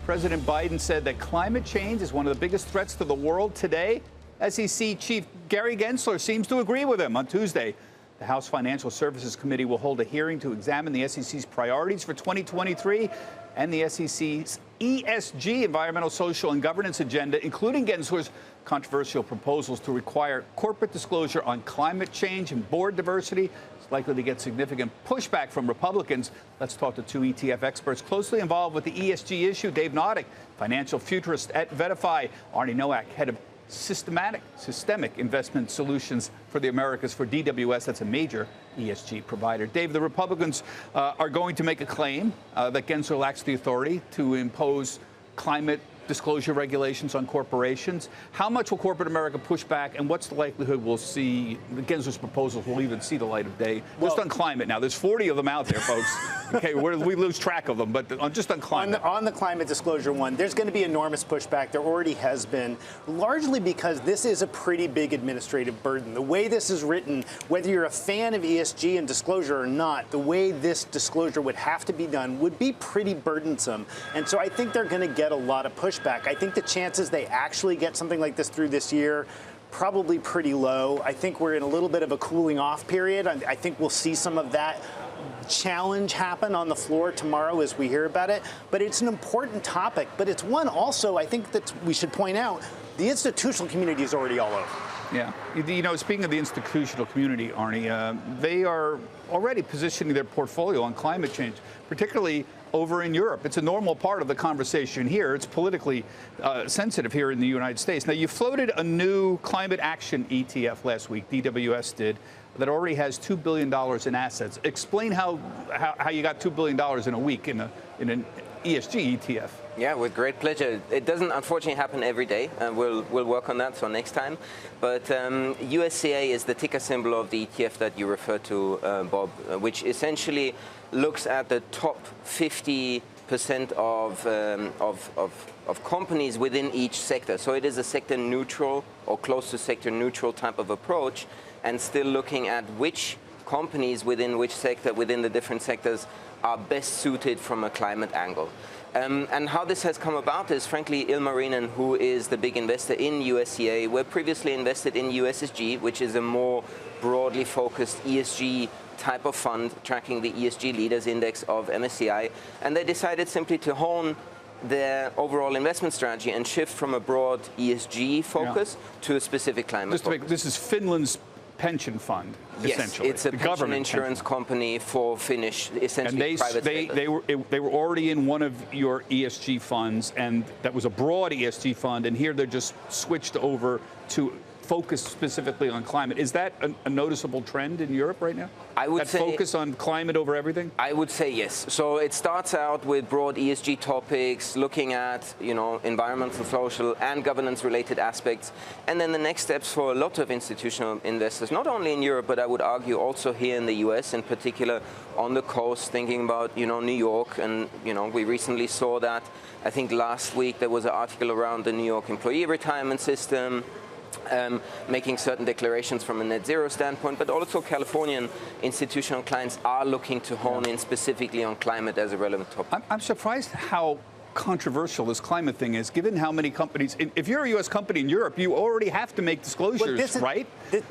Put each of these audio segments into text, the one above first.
President Biden said that climate change is one of the biggest threats to the world today. SEC Chief Gary Gensler seems to agree with him. On Tuesday, the House Financial Services Committee will hold a hearing to examine the SEC's priorities for 2023 and the SEC's ESG, environmental, social, and governance agenda, including Gensler's controversial proposals to require corporate disclosure on climate change and board diversity. It's likely to get significant pushback from Republicans. Let's talk to two ETF experts closely involved with the ESG issue. Dave Noddick, financial futurist at Verify. Arnie Nowak, head of systemic investment solutions for the Americas for DWS. That's a major ESG provider. Dave, the Republicans are going to make a claim that Gensler lacks the authority to impose climate disclosure regulations on corporations. How much will corporate America push back, and what's the likelihood we'll see Gensler's proposals will even see the light of day? Well, just on climate now. There's 40 of them out there, folks. Okay, we lose track of them, but just on climate. On the climate disclosure one, there's going to be enormous pushback. There already has been, largely because this is a pretty big administrative burden. The way this is written, whether you're a fan of ESG and disclosure or not, the way this disclosure would have to be done would be pretty burdensome. And so I think they're going to get a lot of pushback. I think the chances they actually get something like this through this year, probably pretty low. I think we're in a little bit of a cooling off period. I think we'll see some of that challenge happen on the floor tomorrow as we hear about it. But it's an important topic. But it's one also I think that we should point out the institutional community is already all over. Yeah. You know, speaking of the institutional community, Arnie, they are already positioning their portfolio on climate change, particularly over in Europe. It's a normal part of the conversation here. It's politically sensitive here in the United States. Now, you floated a new climate action ETF last week, DWS did, that already has $2 billion in assets. Explain how you got $2 billion in a week in an ESG ETF. Yeah, with great pleasure. It doesn't unfortunately happen every day. We'll work on that, so next time. But USCA is the ticker symbol of the ETF that you referred to, Bob, which essentially looks at the top 50% of companies within each sector. So it is a sector neutral or close to sector neutral type of approach, and still looking at which companies within which sector, within the different sectors, are best suited from a climate angle. And how this has come about is, frankly, Ilmarinen, who is the big investor in USCA, were previously invested in USSG, which is a more broadly focused ESG type of fund, tracking the ESG Leaders Index of MSCI. And they decided simply to hone their overall investment strategy and shift from a broad ESG focus to a specific climate focus. This is Finland's pension fund, essentially. Yes, it's a pension insurance company for Finnish, essentially private sector. They were already in one of your ESG funds, and that was a broad ESG fund, and here they're just switched over to focus specifically on climate. Is that a noticeable trend in Europe right now? I would say focus on climate over everything? I would say yes. So it starts out with broad ESG topics, looking at, you know, environmental, social, and governance-related aspects. And then the next steps for a lot of institutional investors, not only in Europe, but I would argue also here in the US, in particular on the coast, thinking about, you know, New York. And, you know, we recently saw that. I think last week there was an article around the New York employee retirement system, making certain declarations from a net zero standpoint, but also Californian institutional clients are looking to hone in specifically on climate as a relevant topic. I'm surprised how controversial this climate thing is, given how many companies, if you're a U.S. company in Europe, you already have to make disclosures, right?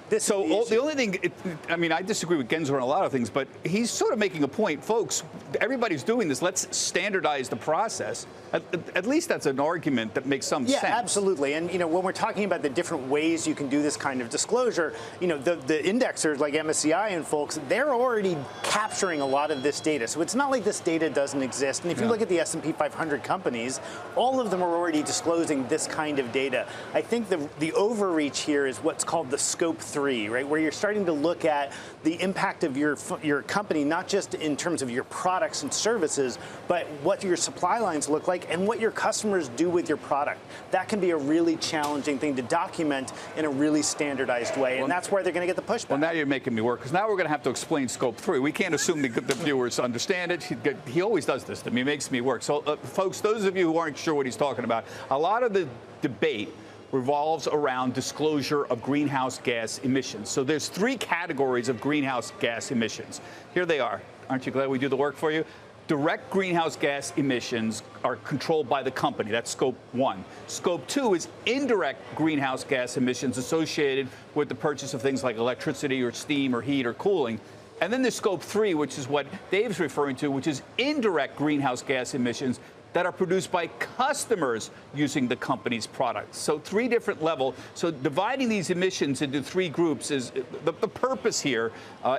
The only thing, I mean, I disagree with Gensler on a lot of things, but he's sort of making a point. Folks, everybody's doing this. Let's standardize the process. At least that's an argument that makes some sense. Yeah, absolutely. And, you know, when we're talking about the different ways you can do this kind of disclosure, you know, the indexers like MSCI and folks, they're already capturing a lot of this data. So it's not like this data doesn't exist. And if you look at the S&P 500 companies, all of them are already disclosing this kind of data. I think the overreach here is what's called the scope 3, right, where you're starting to look at the impact of your company, not just in terms of your products and services, but what your supply lines look like and what your customers do with your product. That can be a really challenging thing to document in a really standardized way, and that's where they're going to get the pushback. Well, now you're making me work, because now we're going to have to explain scope 3. We can't assume the viewers understand it. He always does this to me. He makes me work. So, folks, those of you who aren't sure what he's talking about, a lot of the debate revolves around disclosure of greenhouse gas emissions. So there's 3 categories of greenhouse gas emissions. Here they are. Aren't you glad we do the work for you? direct greenhouse gas emissions are controlled by the company. That's scope 1. Scope 2 is indirect greenhouse gas emissions associated with the purchase of things like electricity or steam or heat or cooling. And then there's scope 3, which is what Dave's referring to, which is indirect greenhouse gas emissions that are produced by customers using the company's products. So 3 different levels. So dividing these emissions into 3 groups is the purpose here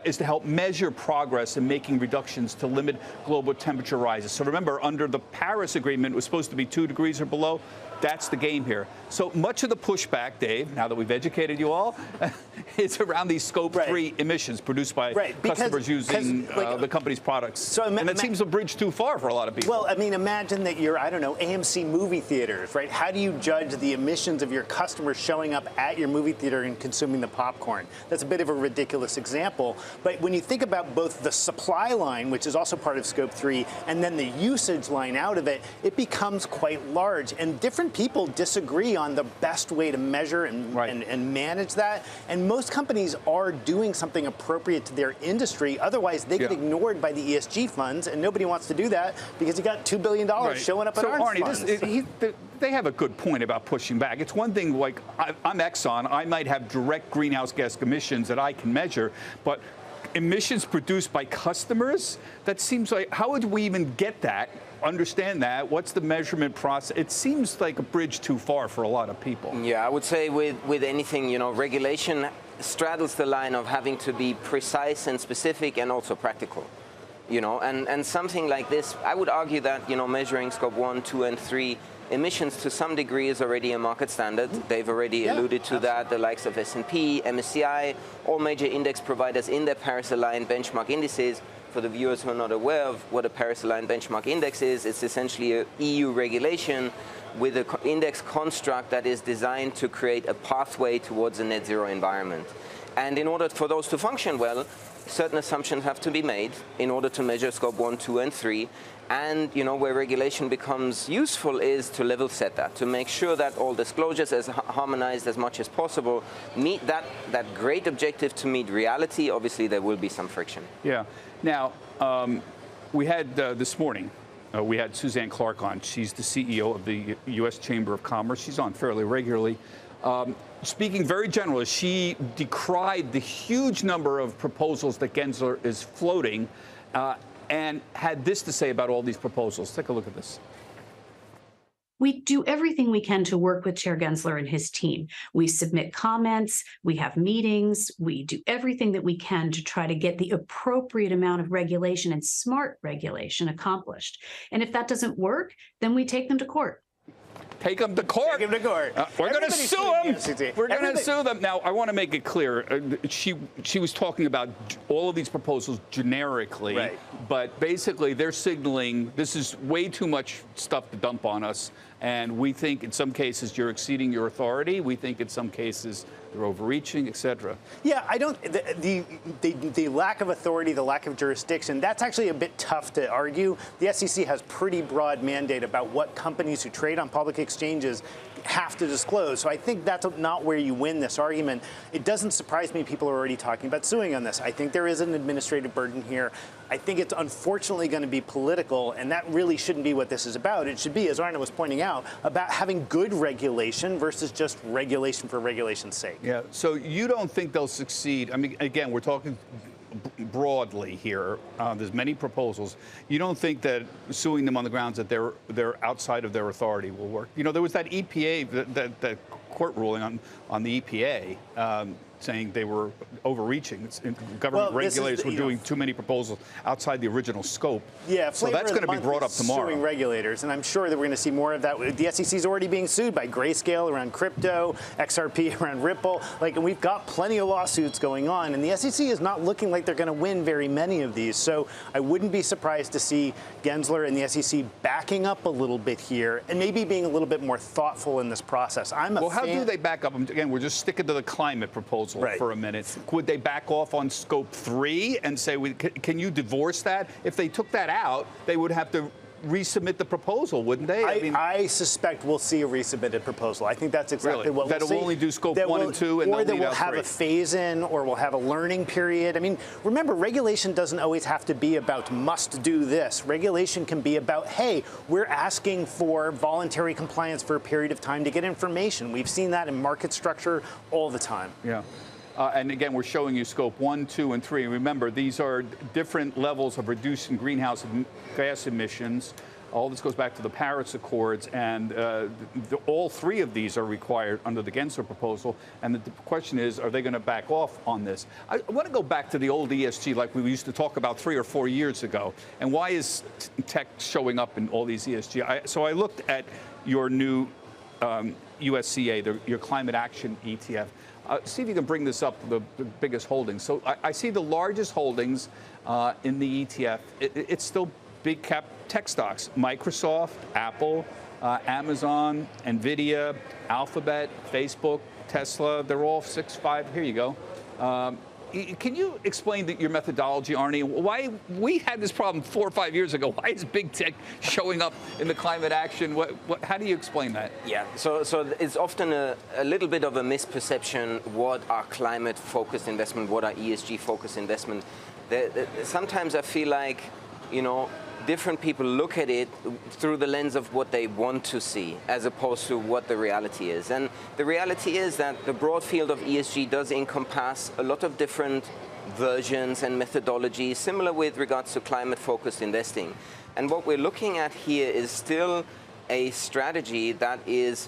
is to help measure progress in making reductions to limit global temperature rises. So remember, under the Paris Agreement, it was supposed to be 2 degrees or below. That's the game here. So much of the pushback, Dave, now that we've educated you all, is around these scope 3 emissions produced by customers using the company's products. So and that seems a bridge too far for a lot of people. Well, I mean, imagine that you're, I don't know, AMC movie theaters, right? How do you judge the emissions of your customers showing up at your movie theater and consuming the popcorn? That's a bit of a ridiculous example. But when you think about both the supply line, which is also part of scope 3, and then the usage line out of it, it becomes quite large. And different people disagree on the best way to measure and manage that. And most companies are doing something appropriate to their industry. Otherwise, they get ignored by the ESG funds, and nobody wants to do that because you got $2 billion showing up at Arnie funds. They have a good point about pushing back. It's one thing, like, I'm Exxon. I might have direct greenhouse gas emissions that I can measure, but emissions produced by customers, that seems like, how would we even get that? Understand that? What's the measurement process? It seems like a bridge too far for a lot of people. Yeah, I would say with anything, you know, regulation straddles the line of having to be precise and specific and also practical. You know, and something like this, I would argue that, you know, measuring scope 1, 2, and 3 emissions to some degree is already a market standard. They've already alluded to that. The likes of S&P, MSCI, all major index providers in their Paris-aligned benchmark indices. For the viewers who are not aware of what a Paris-aligned benchmark index is, it's essentially an EU regulation with an index construct that is designed to create a pathway towards a net zero environment. And in order for those to function well, certain assumptions have to be made in order to measure scope 1, 2, and 3. And, you know, where regulation becomes useful is to level set that, to make sure that all disclosures as harmonized as much as possible meet that great objective to meet reality. Obviously, there will be some friction. Yeah. Now, we had this morning, we had Suzanne Clark on. She's the CEO of the U.S. Chamber of Commerce. She's on fairly regularly. Speaking very generally, she decried the huge number of proposals that Gensler is floating and had this to say about all these proposals. Take a look at this. We do everything we can to work with Chair Gensler and his team. We submit comments, we have meetings, we do everything that we can to try to get the appropriate amount of regulation and smart regulation accomplished. And if that doesn't work, then we take them to court. Take them to court. Take them to court. We're going to sue them. We're going to sue them. Now, I want to make it clear. She was talking about all of these proposals generically, but basically they're signaling this is way too much stuff to dump on us. And we think in some cases you're exceeding your authority. We think in some cases they're overreaching, et cetera. Yeah, I don't. The lack of authority, the lack of jurisdiction, that's actually a bit tough to argue. The SEC has pretty broad mandate about what companies who trade on public exchanges have to disclose. So I think that's not where you win this argument. It doesn't surprise me people are already talking about suing on this. I think there is an administrative burden here. I think it's unfortunately going to be political, and that really shouldn't be what this is about. It should be, as Arna was pointing out, about having good regulation versus just regulation for regulation's sake. Yeah, so you don't think they'll succeed? I mean, again, we're talking broadly here. There's many proposals. You don't think that suing them on the grounds that they're outside of their authority will work? You know, there was that EPA, that court ruling on the EPA saying they were overreaching. Government regulators were doing too many proposals outside the original scope. Yeah, so that's going to be brought up tomorrow. Suing regulators, and I'm sure that we're going to see more of that. The SEC is already being sued by Grayscale around crypto, XRP around Ripple. And we've got plenty of lawsuits going on, and the SEC is not looking like they're going to win very many of these. So I wouldn't be surprised to see Gensler and the SEC backing up a little bit here, and maybe being a little bit more thoughtful in this process. Well, how do they back up? Again, we're just sticking to the climate proposal for a minute. Could they back off on scope 3 and say, can you divorce that? If they took that out, they would have to resubmit the proposal, wouldn't they? I suspect we'll see a resubmitted proposal. I think that's exactly what we'll see. That'll only do scope 1 and 2, and or that we'll out have 3. a phase-in, or we'll have a learning period. I mean, remember, regulation doesn't always have to be about must do this. Regulation can be about, hey, we're asking for voluntary compliance for a period of time to get information. We've seen that in market structure all the time. Yeah. And again, we're showing you scope 1, 2, and 3. Remember, these are different levels of reducing greenhouse gas emissions. All this goes back to the Paris Accords, and all 3 of these are required under the Gensler proposal. And the question is, are they going to back off on this? I want to go back to the old ESG like we used to talk about 3 or 4 years ago. And why is tech showing up in all these ESG? So I looked at your new USCA, your climate action ETF. See if you can bring this up, the biggest holdings. So I see the largest holdings in the ETF. It's still big cap tech stocks: Microsoft, Apple, Amazon, NVIDIA, Alphabet, Facebook, Tesla. They're all 6, 5. Here you go. Can you explain your methodology, Arnie? Why we had this problem 4 or 5 years ago? Why is big tech showing up in the climate action? How do you explain that? Yeah, so it's often a little bit of a misperception what are climate-focused investment, what are ESG-focused investment. Sometimes I feel like, different people look at it through the lens of what they want to see, as opposed to what the reality is. And the reality is that the broad field of ESG does encompass a lot of different versions and methodologies, similar with regards to climate-focused investing. And what we're looking at here is still a strategy that is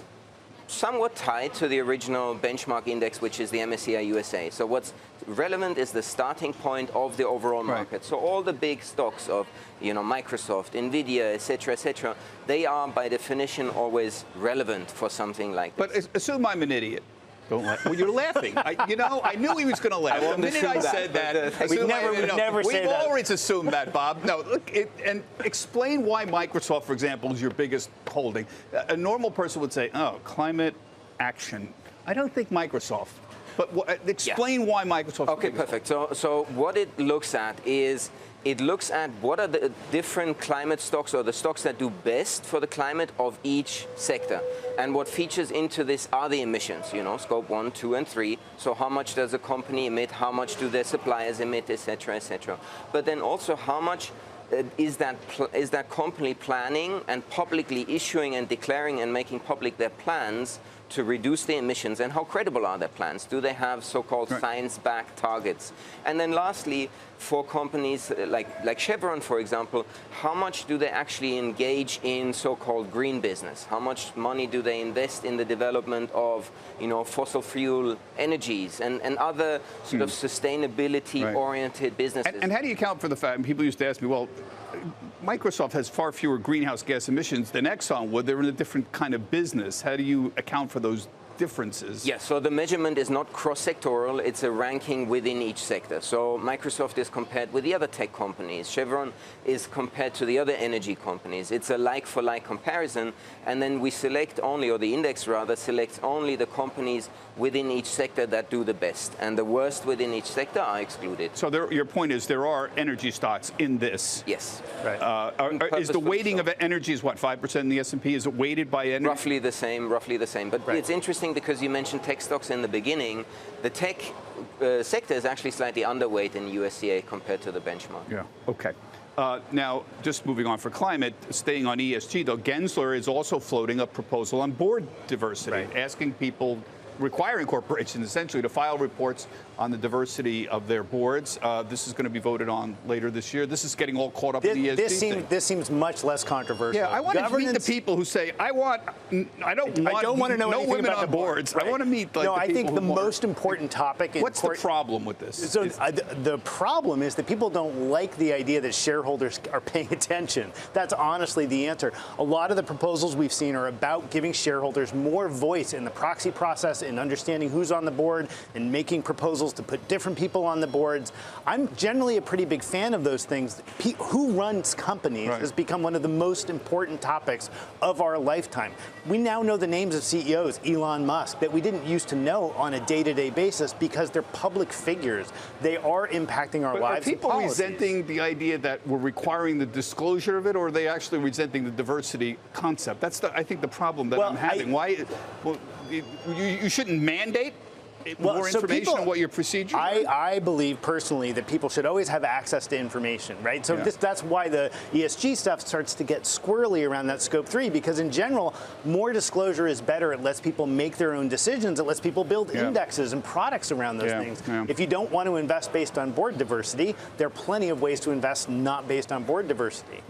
somewhat tied to the original benchmark index, which is the MSCI USA. So what's relevant is the starting point of the overall market. Right. So all the big stocks of, Microsoft, NVIDIA, et cetera, they are by definition always relevant for something like this. But assume I'm an idiot. Don't laugh. Well, you're laughing. I knew he was going to laugh. The minute I said that, we never say that. We've always assumed that, Bob. No, look, and explain why Microsoft, for example, is your biggest holding. A normal person would say, oh, climate action. I don't think Microsoft. But explain why Microsoft. Okay, perfect. So what it looks at is, it looks at what are the different climate stocks, or the stocks that do best for the climate of each sector. And what features into this are the emissions, scope 1, 2, and 3. So how much does a company emit? How much do their suppliers emit, et cetera, et cetera. But then also how much is that company planning and publicly issuing and declaring and making public their plans to reduce the emissions, and how credible are their plans? Do they have so-called science-backed targets? And then lastly, for companies like Chevron, for example, how much do they actually engage in so-called green business? How much money do they invest in the development of, fossil fuel energies and other sort of sustainability-oriented businesses? And how do you account for the fact, and people used to ask me, well, Microsoft has far fewer greenhouse gas emissions than Exxon would. They're in a different kind of business. How do you account for those differences? Yes, so the measurement is not cross-sectoral, it's a ranking within each sector. So Microsoft is compared with the other tech companies. Chevron is compared to the other energy companies. It's a like-for-like comparison, and then we select only, or the index rather, selects only the companies within each sector that do the best, and the worst within each sector are excluded. So your point is there are energy stocks in this? Yes. Right. Is the weighting of energy is what, 5% in the S&P? Is it weighted by energy? Roughly the same. But it's interesting because you mentioned tech stocks in the beginning. The tech sector is actually slightly underweight in USCA compared to the benchmark. Yeah, okay. Now, just moving on for climate, staying on ESG, though, Gensler is also floating a proposal on board diversity, asking people, requiring corporations essentially to file reports on the diversity of their boards. This is going to be voted on later this year. This is getting all caught up in the ESG This seems much less controversial. Yeah, I want to meet the people who say, I don't want to know anything women about on boards. Right. I want to meet the people I think the most important topic in What's the problem with this? So the problem is that people don't like the idea that shareholders are paying attention. That's honestly the answer. A lot of the proposals we've seen are about giving shareholders more voice in the proxy process, in understanding who's on the board, and making proposals to put different people on the boards. I'm generally a pretty big fan of those things. Who runs companies has become one of the most important topics of our lifetime. We now know the names of CEOs, Elon Musk, that we didn't used to know on a day-to-day basis because they're public figures. They are impacting our lives. Are people resenting the idea that we're requiring the disclosure of it, or are they actually resenting the diversity concept? That's, I think, the problem that I'm having. You shouldn't mandate more information on what your procedure is? I believe personally that people should always have access to information, right? So that's why the ESG stuff starts to get squirrely around that scope 3, because in general, more disclosure is better. It lets people make their own decisions. It lets people build indexes and products around those things. If you don't want to invest based on board diversity, there are plenty of ways to invest not based on board diversity.